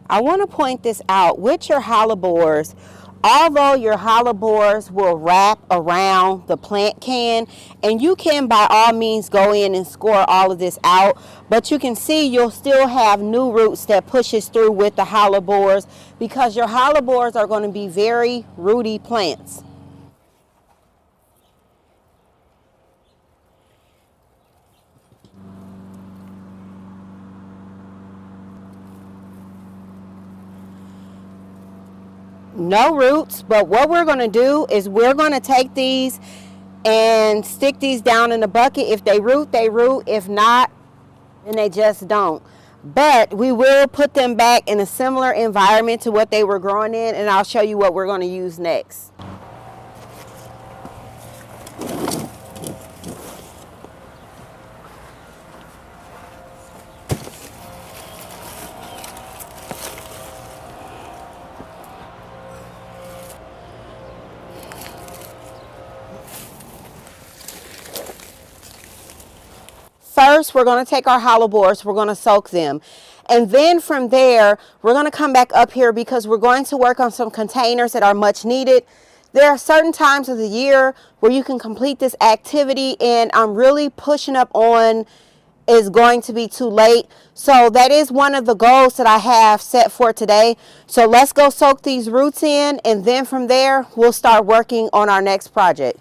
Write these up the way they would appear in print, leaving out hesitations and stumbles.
I want to point this out with your hellebores. Although your hellebores will wrap around the plant can, and you can by all means go in and score all of this out, but you can see you'll still have new roots that pushes through with the hellebores because your hellebores are going to be very rooty plants. No roots, but what we're going to do is we're going to take these and stick these down in the bucket. If they root, they root. If not, then they just don't. But we will put them back in a similar environment to what they were growing in, and I'll show you what we're going to use next. First, we're going to take our hellebores, we're going to soak them. And then from there, we're going to come back up here because we're going to work on some containers that are much needed. There are certain times of the year where you can complete this activity, and I'm really pushing up on it's going to be too late. So that is one of the goals that I have set for today. So let's go soak these roots in, and then from there, we'll start working on our next project.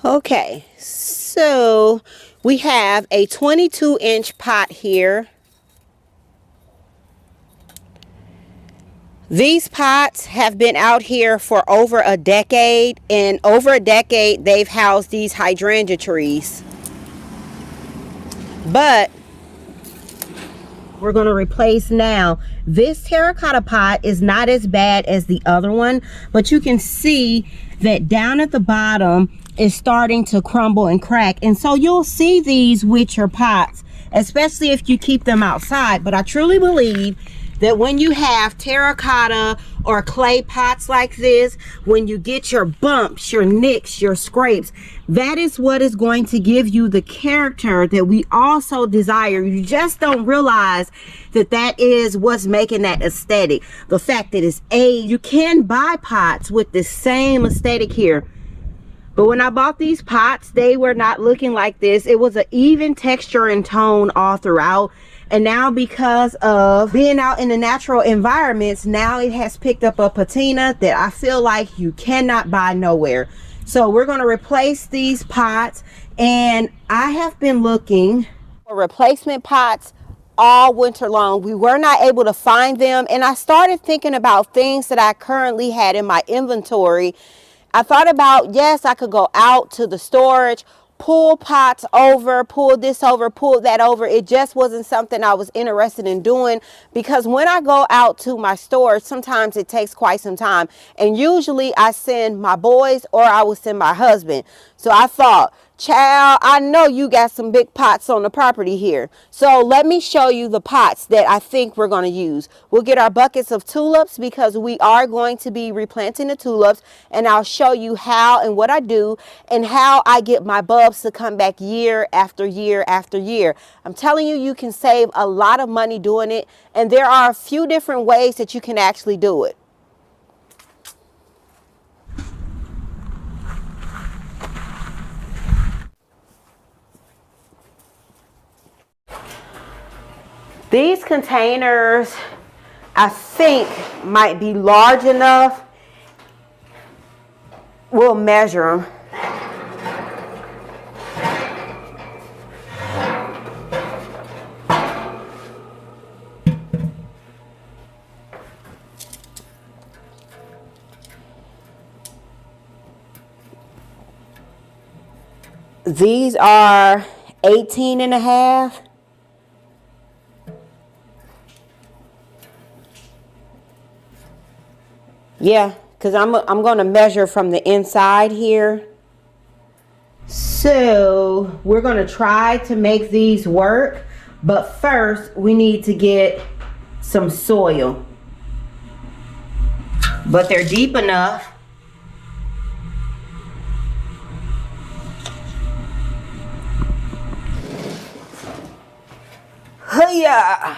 Okay, so we have a 22-inch pot here. These pots have been out here for over a decade, and over a decade they've housed these hydrangea trees. But we're going to replace now. This terracotta pot is not as bad as the other one, but you can see that down at the bottom is starting to crumble and crack, and so you'll see these with your pots, especially if you keep them outside. But I truly believe that when you have terracotta or clay pots like this, when you get your bumps, your nicks, your scrapes, that is what is going to give you the character that we also desire. You just don't realize that that is what's making that aesthetic. The fact that it's you can buy pots with the same aesthetic here. But when I bought these pots, they were not looking like this. It was an even texture and tone all throughout. And now, because of being out in the natural environments, now it has picked up a patina that I feel like you cannot buy nowhere. So we're going to replace these pots, and I have been looking for replacement pots all winter long. We were not able to find them, and I started thinking about things that I currently had in my inventory. I thought about, yes, I could go out to the storage, pull pots over, pull this over, pull that over. It just wasn't something I was interested in doing, because when I go out to my storage, sometimes it takes quite some time, and usually I send my boys or I will send my husband. So I thought, child, I know you got some big pots on the property here, so let me show you the pots that I think we're going to use. We'll get our buckets of tulips because we are going to be replanting the tulips, and I'll show you how and what I do and how I get my bulbs to come back year after year after year. I'm telling you, you can save a lot of money doing it, and there are a few different ways that you can actually do it. These containers, I think, might be large enough. We'll measure them. These are 18 and a half. Yeah, because I'm going to measure from the inside here. So we're going to try to make these work. But first, we need to get some soil. But they're deep enough. Hiya!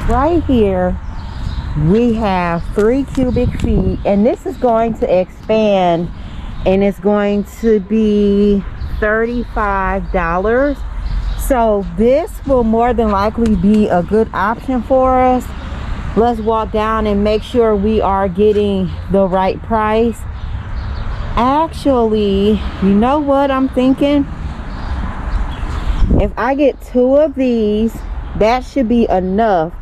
Right here we have 3 cubic feet, and this is going to expand, and it's going to be $35. So this will more than likely be a good option for us. Let's walk down and make sure we are getting the right price. Actually, you know what I'm thinking? If I get 2 of these, that should be enough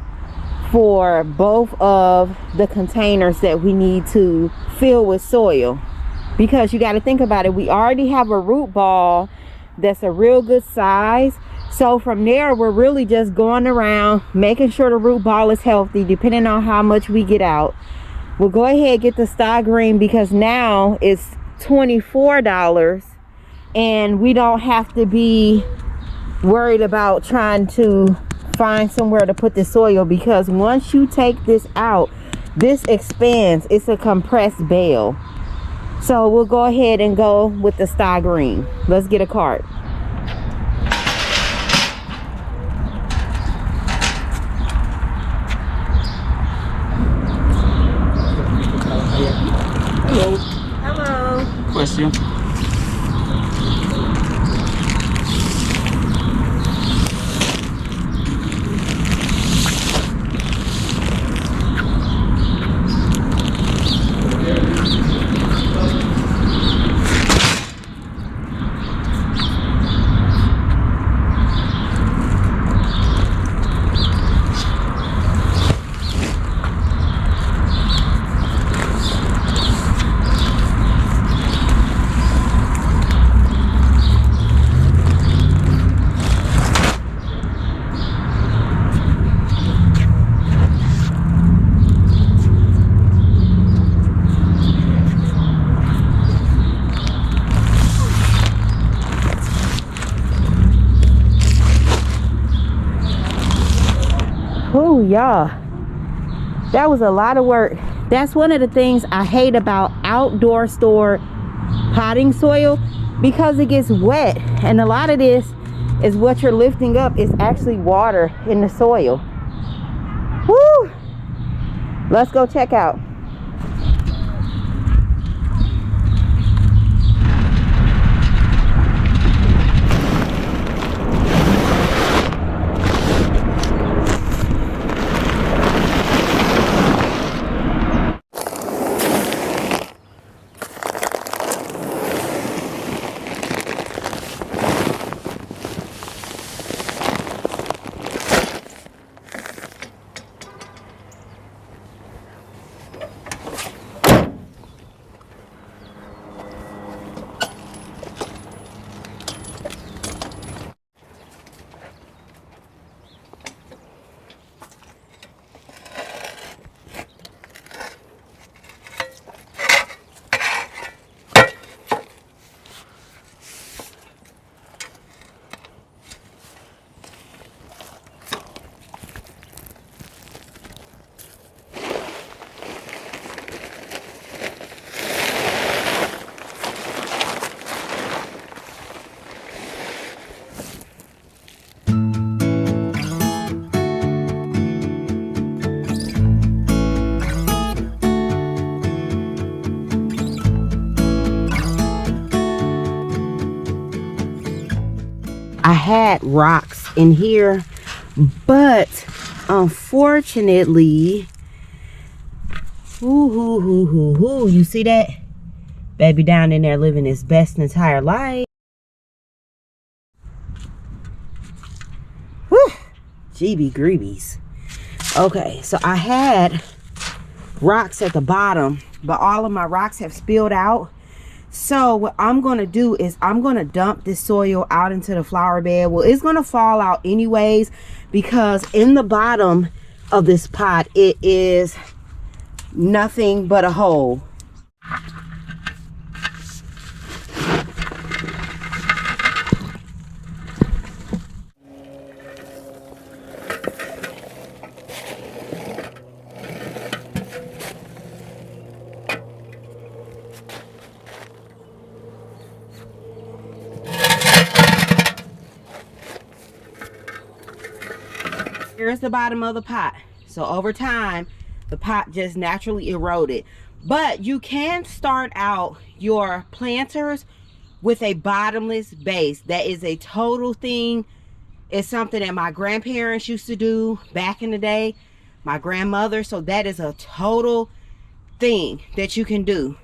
for both of the containers that we need to fill with soil. Because you got to think about it, we already have a root ball that's a real good size. So from there, we're really just going around making sure the root ball is healthy, depending on how much we get out. We'll go ahead and get the star green, because now it's $24 and we don't have to be worried about trying to find somewhere to put the soil, because once you take this out, this expands. It's a compressed bale. So we'll go ahead and go with the star green. Let's get a cart. Hello. Hello. Question. Oh, y'all, that was a lot of work. That's one of the things I hate about outdoor store potting soil, because it gets wet, and a lot of this is what you're lifting up is actually water in the soil. Woo! Let's go check out. I had rocks in here, but unfortunately, you see that? Baby down in there living his best entire life. Whew. GB Greebies. Okay, so I had rocks at the bottom, but all of my rocks have spilled out. So what I'm going to do is I'm going to dump this soil out into the flower bed. Well, it's going to fall out anyways, because in the bottom of this pot, it is nothing but a hole. Here's the bottom of the pot. So over time, the pot just naturally eroded. But you can start out your planters with a bottomless base. That is a total thing. It's something that my grandparents used to do back in the day, my grandmother. So that is a total thing that you can do.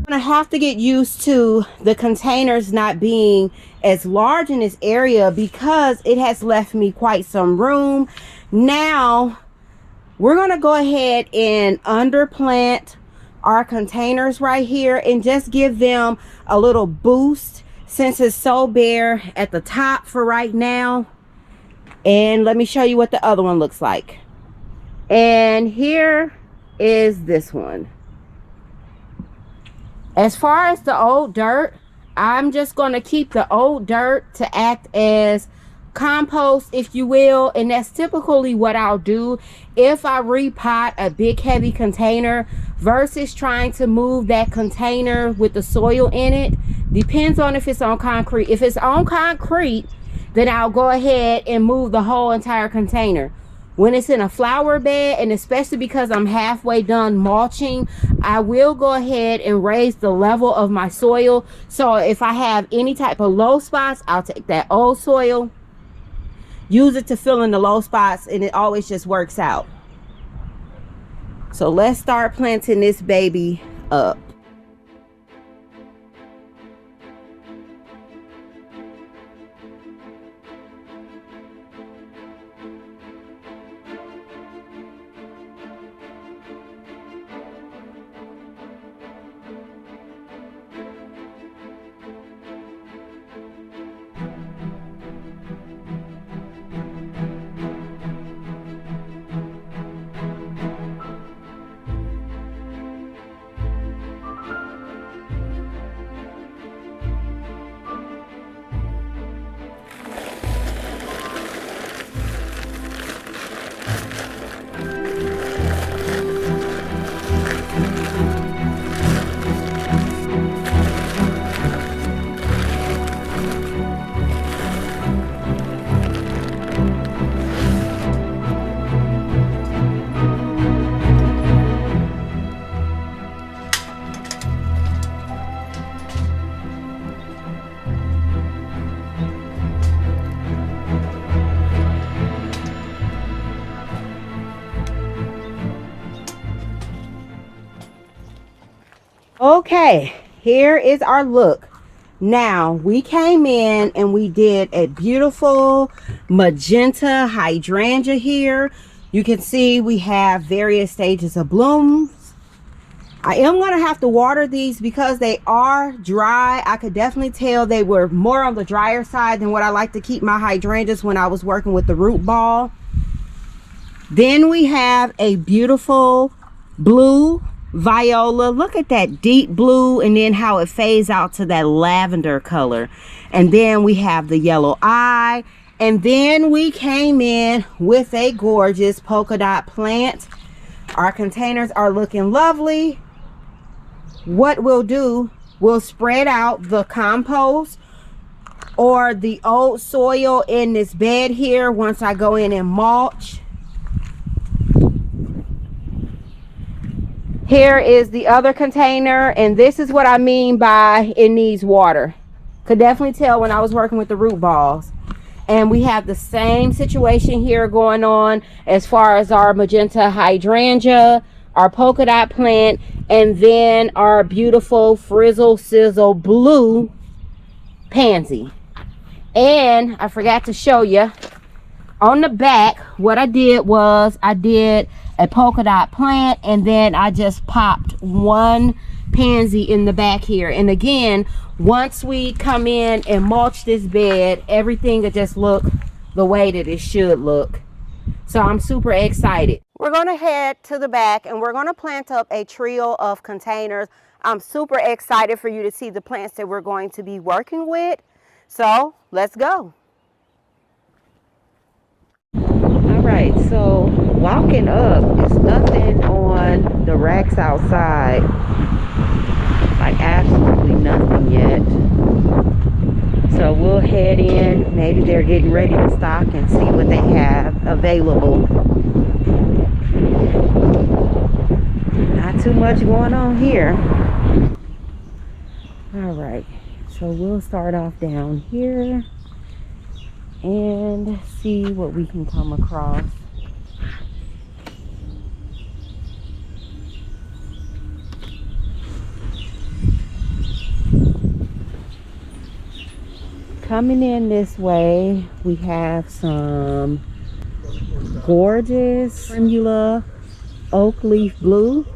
I have to get used to the containers not being as large in this area because it has left me quite some room. Now we're going to go ahead and underplant our containers right here and just give them a little boost since it's so bare at the top for right now. And let me show you what the other one looks like. And here is this one. As far as the old dirt, I'm just going to keep the old dirt to act as compost, if you will. And that's typically what I'll do if I repot a big heavy container versus trying to move that container with the soil in it. Depends on if it's on concrete. If it's on concrete, then I'll go ahead and move the whole entire container. When it's in a flower bed, and especially because I'm halfway done mulching, I will go ahead and raise the level of my soil. So if I have any type of low spots, I'll take that old soil, use it to fill in the low spots, and it always just works out. So let's start planting this baby up. Okay, here is our look. Now we came in and we did a beautiful magenta hydrangea here. You can see we have various stages of blooms. I am going to have to water these because they are dry. I could definitely tell they were more on the drier side than what I like to keep my hydrangeas when I was working with the root ball. Then we have a beautiful blue viola. Look at that deep blue and then how it fades out to that lavender color. And then we have the yellow eye. And then we came in with a gorgeous polka dot plant. Our containers are looking lovely. What we'll do, we'll spread out the compost or the old soil in this bed here once I go in and mulch. Here is the other container, and this is what I mean by it needs water. Could definitely tell when I was working with the root balls. And we have the same situation here going on as far as our magenta hydrangea, our polka dot plant, and then our beautiful frizzle sizzle blue pansy. And I forgot to show you on the back, what I did was I did a polka dot plant, and then I just popped one pansy in the back here. And again, once we come in and mulch this bed, everything will just look the way that it should look. So I'm super excited. We're going to head to the back and we're going to plant up a trio of containers. I'm super excited for you to see the plants that we're going to be working with. So let's go. All right, so walking up is nothing on the racks outside. Like absolutely nothing yet. So we'll head in. Maybe they're getting ready to stock and see what they have available. Not too much going on here. All right, so we'll start off down here and see what we can come across. Coming in this way, we have some gorgeous primula oak leaf blue,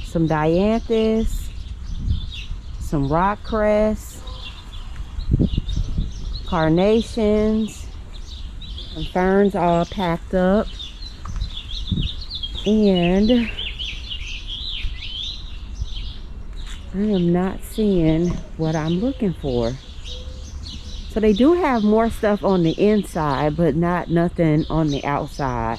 some dianthus, some rock cress, carnations, and ferns all packed up, and I am not seeing what I'm looking for. So they do have more stuff on the inside, but nothing on the outside.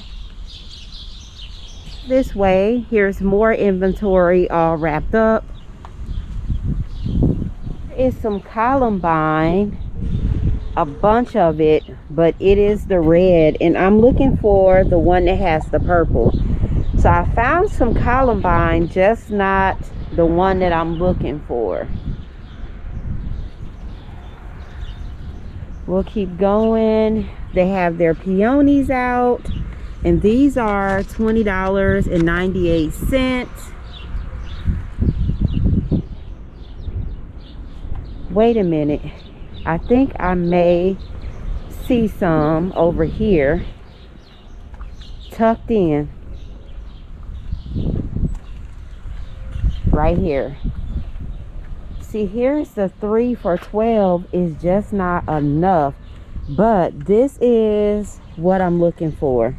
This way, here's more inventory all wrapped up. There is some columbine, a bunch of it, but it is the red, and I'm looking for the one that has the purple. So I found some columbine, just not the one that I'm looking for. We'll keep going. They have their peonies out, and these are $20.98. Wait a minute, I think I may see some over here tucked in right here. See, here's the 3 for $12 is just not enough, but this is what I'm looking for.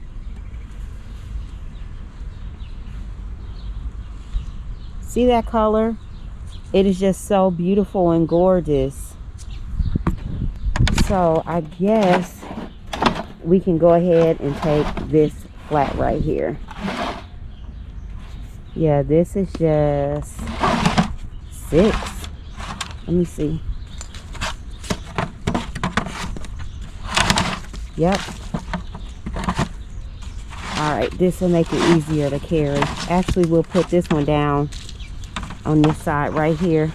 See that color? It is just so beautiful and gorgeous. So I guess we can go ahead and take this flat right here. Yeah, this is just $6. Let me see. Yep. All right, this will make it easier to carry. Actually, we'll put this one down on this side right here.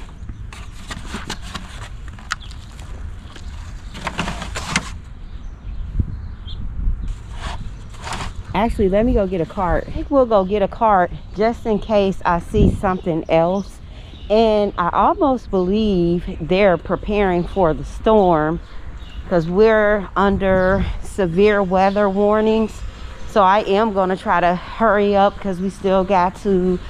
Actually, let me go get a cart. I think we'll go get a cart just in case I see something else. And I almost believe they're preparing for the storm because we're under severe weather warnings. So I am going to try to hurry up because we still got to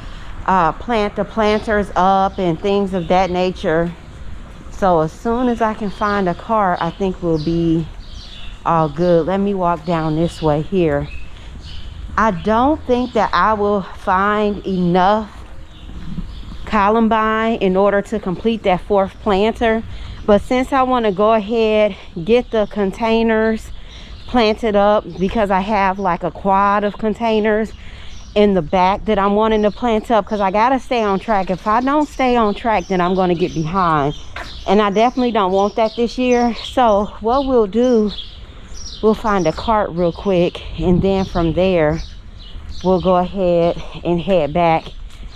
plant the planters up and things of that nature. So as soon as I can find a cart, I think we'll be all good. Let me walk down this way here. I don't think that I will find enough columbine in order to complete that 4th planter, but since I want to go ahead get the containers planted up, because I have like a quad of containers in the back that I'm wanting to plant up, because I gotta stay on track. If I don't stay on track, then I'm going to get behind, and I definitely don't want that this year. So what we'll do, we'll find a cart real quick, and then from there we'll go ahead and head back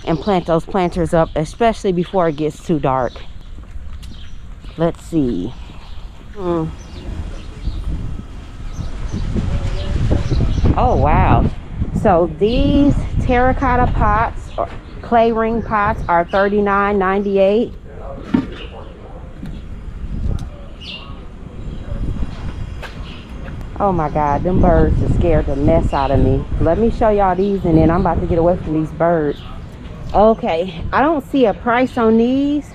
and plant those planters up, especially before it gets too dark. Let's see. Oh wow. So these terracotta pots or clay ring pots are $39.98. Oh my God, them birds just scared the mess out of me. Let me show y'all these and then I'm about to get away from these birds. Okay, I don't see a price on these.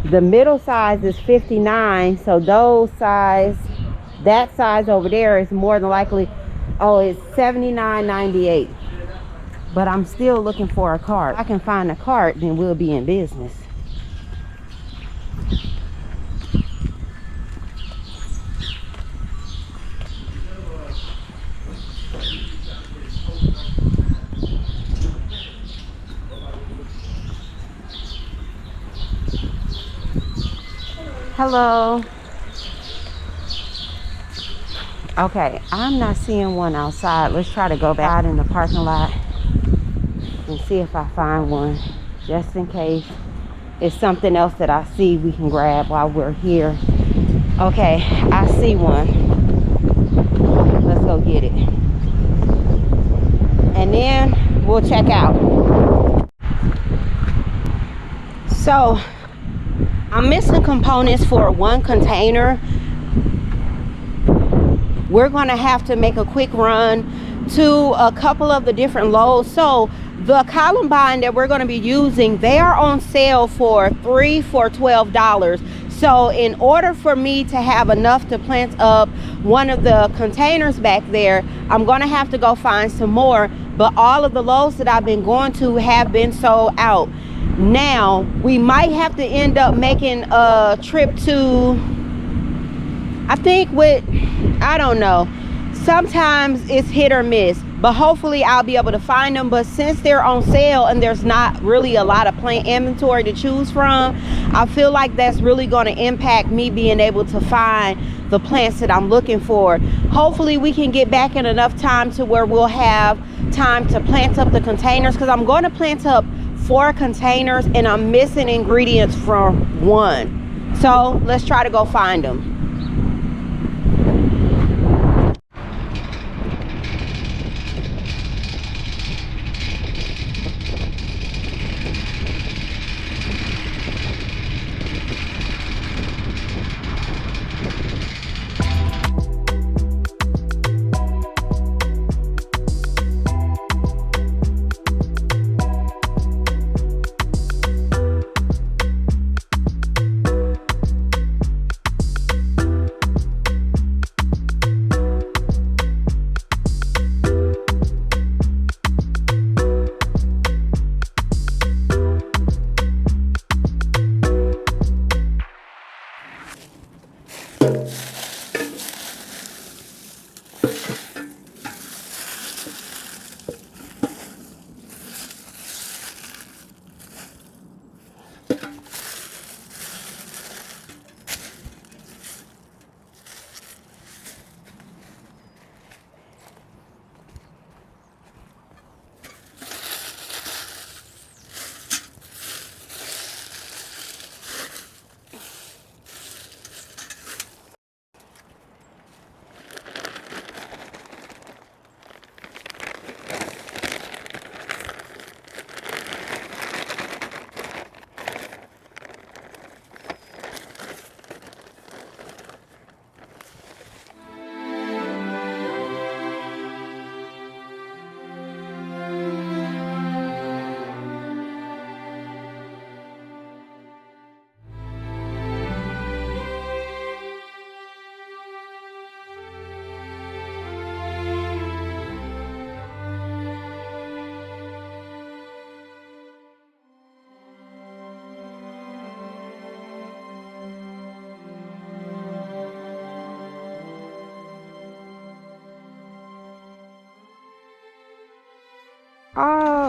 The middle size is $59, so those size, that size over there is more than likely, oh, it's $79.98. But I'm still looking for a cart. If I can find a cart, then we'll be in business. Hello. Okay, I'm not seeing one outside. Let's try to go back out in the parking lot and see if I find one, just in case it's something else that I see we can grab while we're here. Okay, I see one. Let's go get it. And then we'll check out. So I'm missing components for one container. We're gonna have to make a quick run to a couple of the different Lowe's. So the columbine that we're gonna be using, they are on sale for 3 for $12. So in order for me to have enough to plant up one of the containers back there, I'm gonna have to go find some more. But all of the Lowe's that I've been going to have been sold out. Now we might have to end up making a trip to, I think I don't know, sometimes it's hit or miss, but hopefully I'll be able to find them. But since they're on sale and there's not really a lot of plant inventory to choose from, I feel like that's really going to impact me being able to find the plants that I'm looking for. Hopefully we can get back in enough time to where we'll have time to plant up the containers, because I'm going to plant up 4 containers and I'm missing ingredients from 1. So let's try to go find them.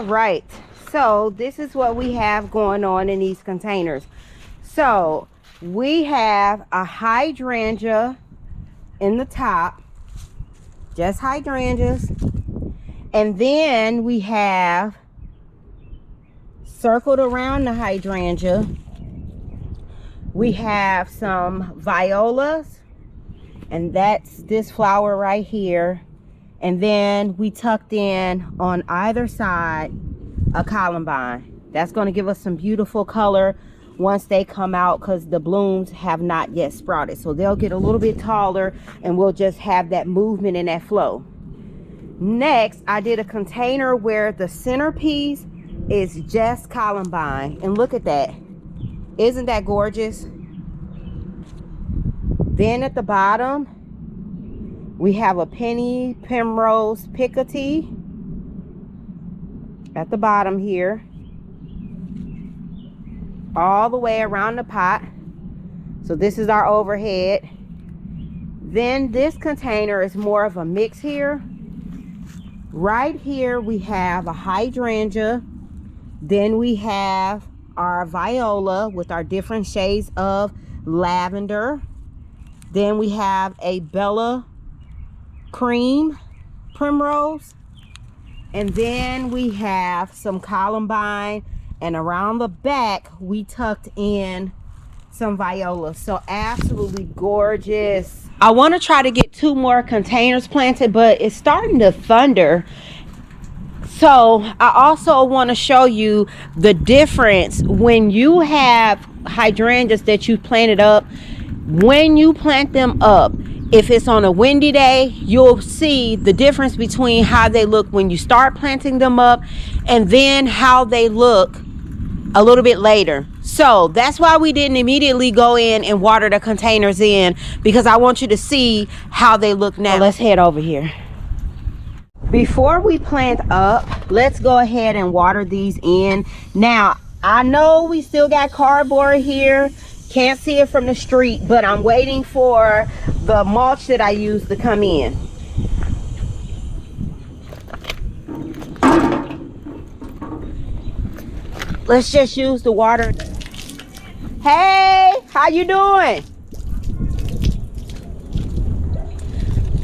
All right, so this is what we have going on in these containers. So we have a hydrangea in the top, just hydrangeas, and then we have circled around the hydrangea, we have some violas, and that's this flower right here. And then we tucked in on either side a columbine. That's going to give us some beautiful color once they come out, because the blooms have not yet sprouted. So they'll get a little bit taller and we'll just have that movement and that flow. Next, I did a container where the centerpiece is just columbine. And look at that. Isn't that gorgeous? Then at the bottom, we have a penny primrose picotee at the bottom here, all the way around the pot. So this is our overhead. Then this container is more of a mix here. Right here we have a hydrangea. Then we have our viola with our different shades of lavender. Then we have a Bella cream primrose, and then we have some columbine, and around the back we tucked in some viola. So absolutely gorgeous. I want to try to get 2 more containers planted, but it's starting to thunder. So I also want to show you the difference when you have hydrangeas that you planted up. When you plant them up, if it's on a windy day, you'll see the difference between how they look when you start planting them up and then how they look a little bit later. So that's why we didn't immediately go in and water the containers in, because I want you to see how they look now. Let's head over here. Before we plant up, let's go ahead and water these in. Now, I know we still got cardboard here. Can't see it from the street, but I'm waiting for the mulch that I use to come in. Let's just use the water. Hey, how you doing?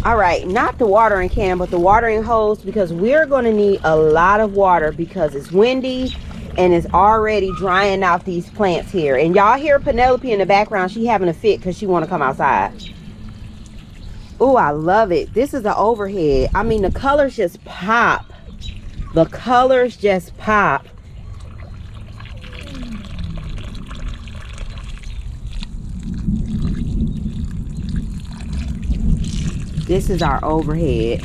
All right, not the watering can, but the watering hose, because we're going to need a lot of water because it's windy and it's already drying out these plants here. And y'all hear Penelope in the background. She having a fit because she want to come outside. Oh, I love it. This is the overhead. I mean, the colors just pop. The colors just pop. This is our overhead.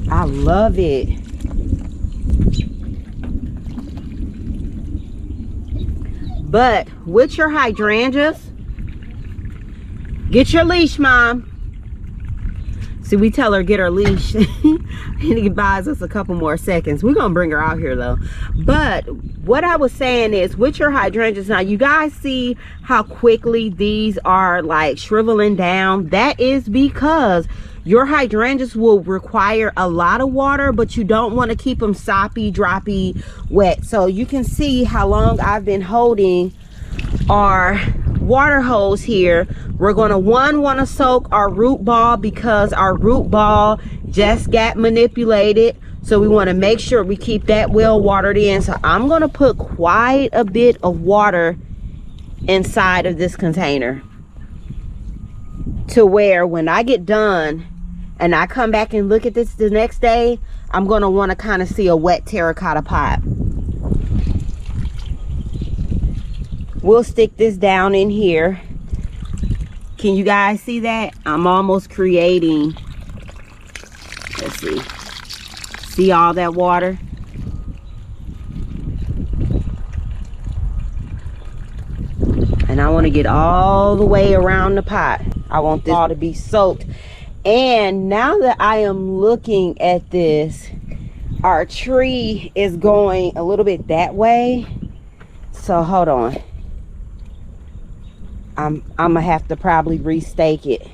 I love it. But with your hydrangeas, get your leash, Mom. See, we tell her get her leash and he buys us a couple more seconds. We're gonna bring her out here though. But what I was saying is, with your hydrangeas, now you guys see how quickly these are like shriveling down. That is because your hydrangeas will require a lot of water, but you don't want to keep them soppy, droppy, wet. So you can see how long I've been holding our water hose here. We're going to want to soak our root ball because our root ball just got manipulated. So we want to make sure we keep that well watered in. So I'm going to put quite a bit of water inside of this container, to where when I get done and I come back and look at this the next day, I'm going to want to kind of see a wet terracotta pot. We'll stick this down in here. Can you guys see that? I'm almost creating, let's see. See all that water? And I want to get all the way around the pot. I want this all to be soaked. And now that I am looking at this, our tree is going a little bit that way. So hold on. I'm gonna have to probably restake it.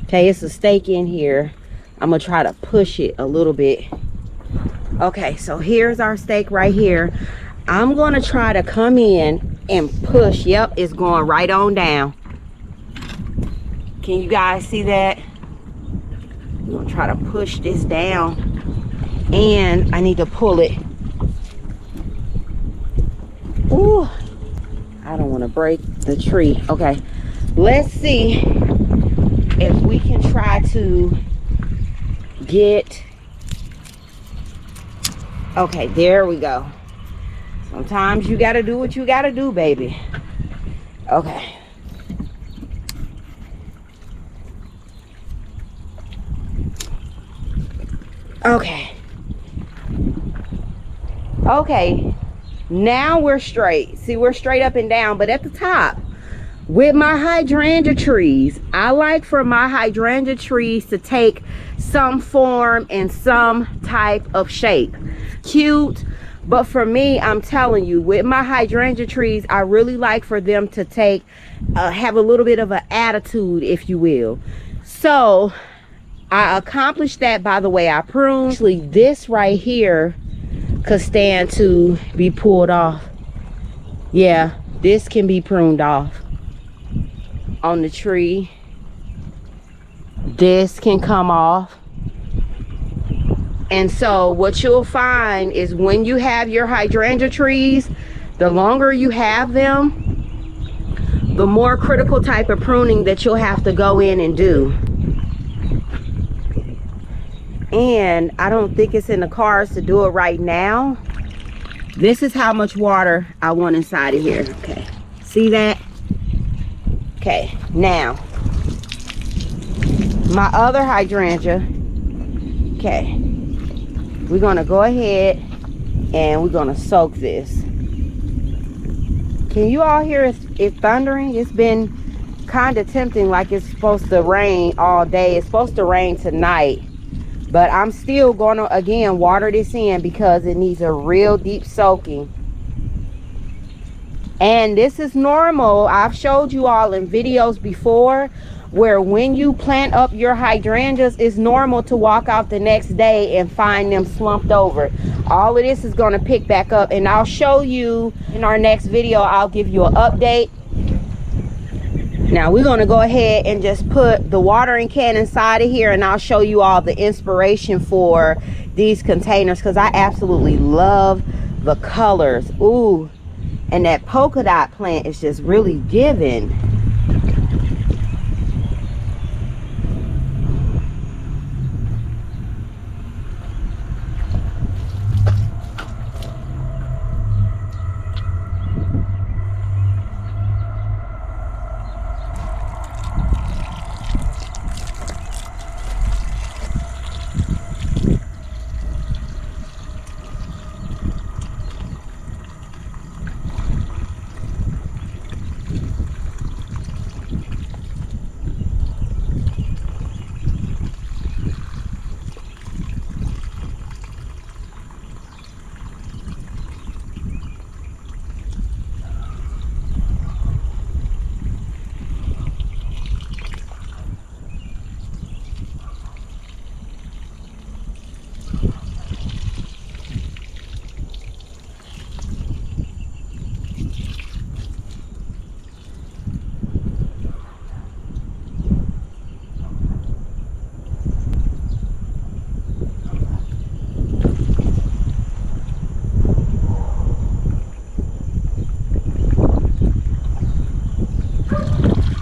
Okay, it's a stake in here. I'm gonna try to push it a little bit. Okay, so here's our stake right here. I'm gonna try to come in and push. Yep, it's going right on down. Can you guys see that? I'm gonna try to push this down, and I need to pull it. Ooh, I don't want to break the tree. Okay, let's see if we can try to get, okay, there we go. Sometimes you gotta do what you gotta do, baby. Okay. Okay. Okay. Now we're straight. See, we're straight up and down, but at the top, with my hydrangea trees, I like for my hydrangea trees to take some form and some type of shape. Cute. But for me, I'm telling you, with my hydrangea trees, I really like for them to take, have a little bit of an attitude, if you will. So I accomplished that by the way I prune. Actually, this right here could stand to be pulled off. Yeah, this can be pruned off on the tree. This can come off. And so what you'll find is when you have your hydrangea trees, the longer you have them, the more critical type of pruning that you'll have to go in and do. And I don't think it's in the cards to do it right now. This is how much water I want inside of here. Okay, see that? Okay, now my other hydrangea. Okay, we're gonna go ahead and we're gonna soak this. Can you all hear it thundering? It's been kind of tempting, like it's supposed to rain all day. It's supposed to rain tonight, but I'm still gonna again water this in because it needs a real deep soaking. And this is normal. I've showed you all in videos before where when you plant up your hydrangeas, it's normal to walk out the next day and find them slumped over. All of this is going to pick back up, and I'll show you in our next video. I'll give you an update. Now we're going to go ahead and just put the watering can inside of here, and I'll show you all the inspiration for these containers because I absolutely love the colors. Ooh, and that polka dot plant is just really giving.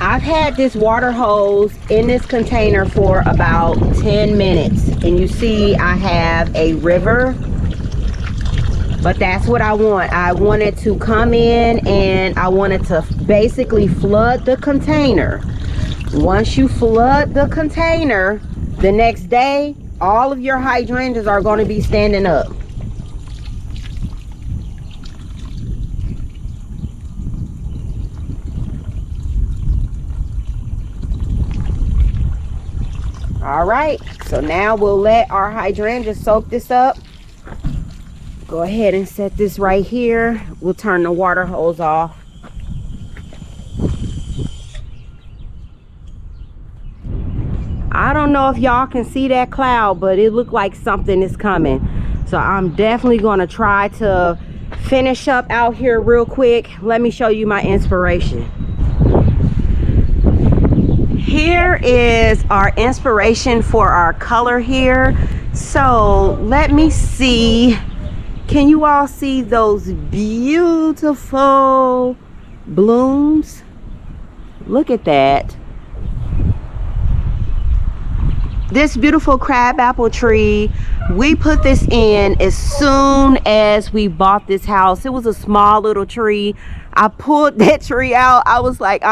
I've had this water hose in this container for about 10 minutes, and you see I have a river, but that's what I want. I wanted to come in and I wanted to basically flood the container. Once you flood the container, the next day all of your hydrangeas are going to be standing up. All right, so now we'll let our hydrangeas soak this up. Go ahead and set this right here. We'll turn the water hose off. I don't know if y'all can see that cloud, but it looked like something is coming. So I'm definitely going to try to finish up out here real quick. Let me show you my inspiration. Here is our inspiration for our color here. So let me see. Can you all see those beautiful blooms? Look at that. This beautiful crabapple tree, we put this in as soon as we bought this house. It was a small little tree. I pulled that tree out. I was like,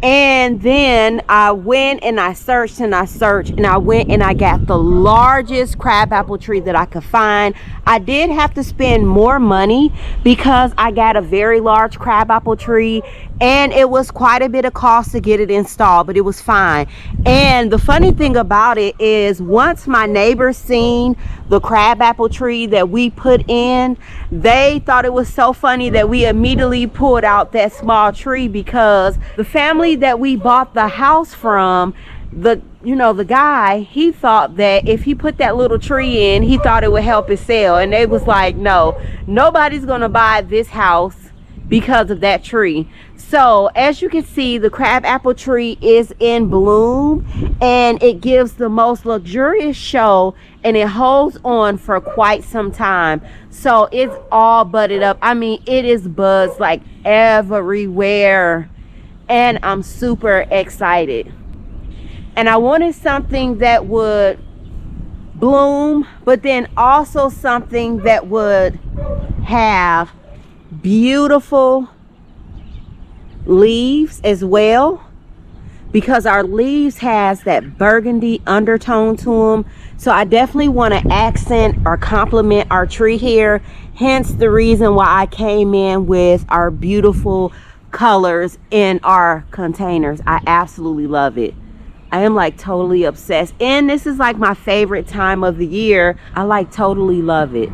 and then I went and I searched and I searched, and I went and I got the largest crabapple tree that I could find. I did have to spend more money because I got a very large crabapple tree, and it was quite a bit of cost to get it installed, but it was fine. And the funny thing about it is, once my neighbors seen the crabapple tree that we put in, they thought it was so funny that we immediately pulled out that small tree, because the family that we bought the house from, the guy, he thought that if he put that little tree in, he thought it would help his sale. And they was like, no, nobody's gonna buy this house because of that tree. So as you can see, the crabapple tree is in bloom, and it gives the most luxurious show, and it holds on for quite some time. So it's all budded up. I mean, it is buds like everywhere, and I'm super excited. And I wanted something that would bloom, but then also something that would have beautiful leaves as well, because our leaves has that burgundy undertone to them. So I definitely want to accent or complement our tree here, hence the reason why I came in with our beautiful colors in our containers. I absolutely love it. I am like totally obsessed, and this is like my favorite time of the year. I like totally love it.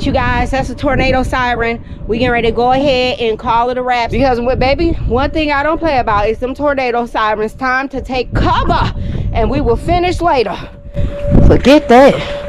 You guys, that's a tornado siren. We getting ready to go ahead and call it a wrap, because baby, one thing I don't play about is them tornado sirens. Time to take cover, and we will finish later. Forget that.